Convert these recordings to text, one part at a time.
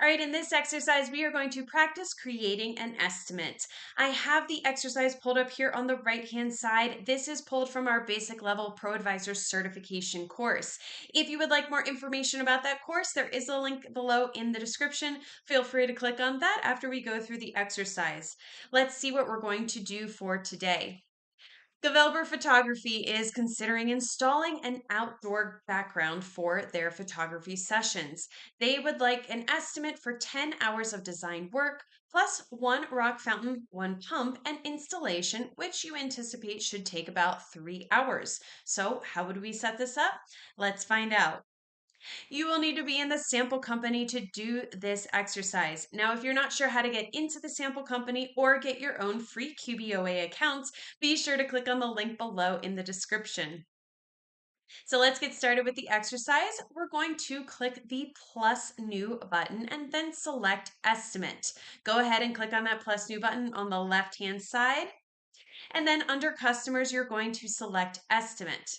All right, in this exercise, we are going to practice creating an estimate. I have the exercise pulled up here on the right-hand side. This is pulled from our basic level ProAdvisor certification course. If you would like more information about that course, there is a link below in the description. Feel free to click on that after we go through the exercise. Let's see what we're going to do for today. Developer Photography is considering installing an outdoor background for their photography sessions. They would like an estimate for 10 hours of design work, plus one rock fountain, one pump, and installation, which you anticipate should take about 3 hours. So, how would we set this up? Let's find out. You will need to be in the sample company to do this exercise. Now, if you're not sure how to get into the sample company or get your own free QBOA accounts, be sure to click on the link below in the description. So let's get started with the exercise. We're going to click the plus new button and then select estimate. Go ahead and click on that plus new button on the left-hand side. And then under customers, you're going to select estimate.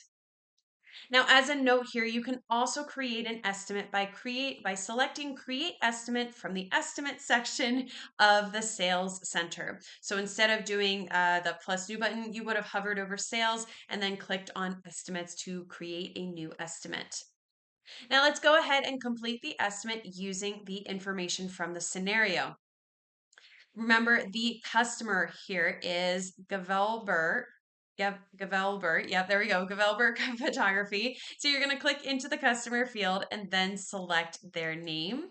Now, as a note here, you can also create an estimate by selecting Create Estimate from the Estimate section of the Sales Center. So instead of doing the plus new button, you would have hovered over Sales and then clicked on Estimates to create a new estimate. Now let's go ahead and complete the estimate using the information from the scenario. Remember, the customer here is Gavelber. Yep, Gavelber. Yep, there we go. Gavelber Photography. So you're going to click into the customer field and then select their name.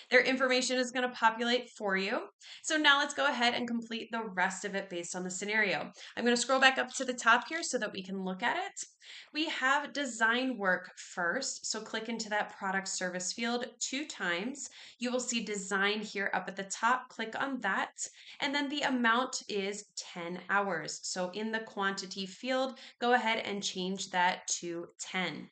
Their information is going to populate for you. So now let's go ahead and complete the rest of it based on the scenario. I'm going to scroll back up to the top here so that we can look at it. We have design work first. So click into that product service field 2 times. You will see design here up at the top. Click on that. And then the amount is 10 hours. So in the quantity field, go ahead and change that to 10.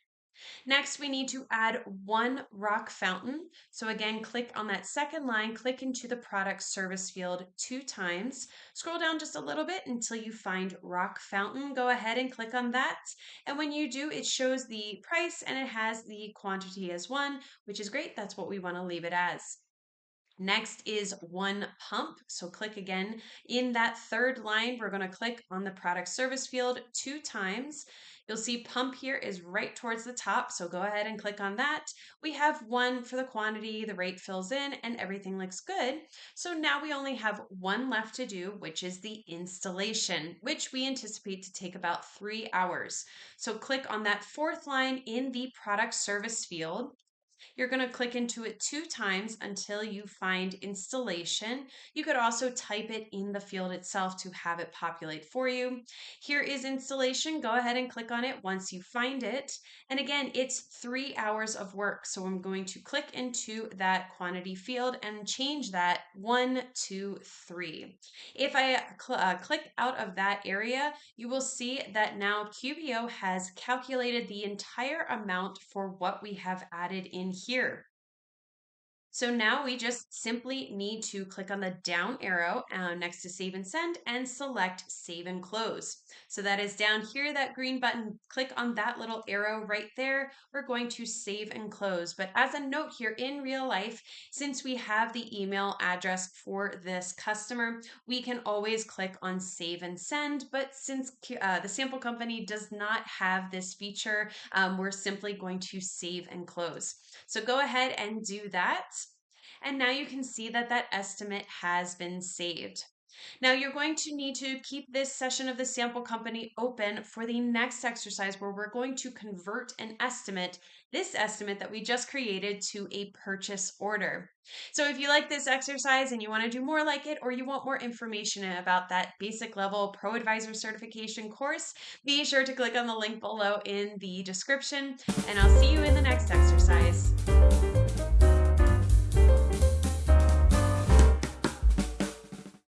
Next, we need to add one rock fountain. So again, click on that second line, click into the product service field 2 times. Scroll down just a little bit until you find rock fountain. Go ahead and click on that. And when you do, it shows the price and it has the quantity as 1, which is great. That's what we want to leave it as. Next is one pump. So click again in that third line. We're going to click on the product service field 2 times. You'll see pump here is right towards the top. So go ahead and click on that. We have 1 for the quantity, the rate fills in, and everything looks good. So now we only have 1 left to do, which is the installation, which we anticipate to take about 3 hours. So click on that 4th line in the product service field. You're going to click into it 2 times until you find installation. You could also type it in the field itself to have it populate for you. Here is installation. Go ahead and click on it once you find it. And again, it's 3 hours of work. So I'm going to click into that quantity field and change that 1 to 3. If I click out of that area, you will see that now QBO has calculated the entire amount for what we have added in here. So now we just simply need to click on the down arrow next to save and send and select save and close. So that is down here, that green button, click on that little arrow right there. We're going to save and close. But as a note here in real life, since we have the email address for this customer, we can always click on save and send. But since the sample company does not have this feature, we're simply going to save and close. So go ahead and do that. And now you can see that that estimate has been saved. Now you're going to need to keep this session of the sample company open for the next exercise where we're going to convert an estimate, this estimate that we just created, to a purchase order. So if you like this exercise and you want to do more like it, or you want more information about that basic level ProAdvisor certification course, be sure to click on the link below in the description, and I'll see you in the next exercise.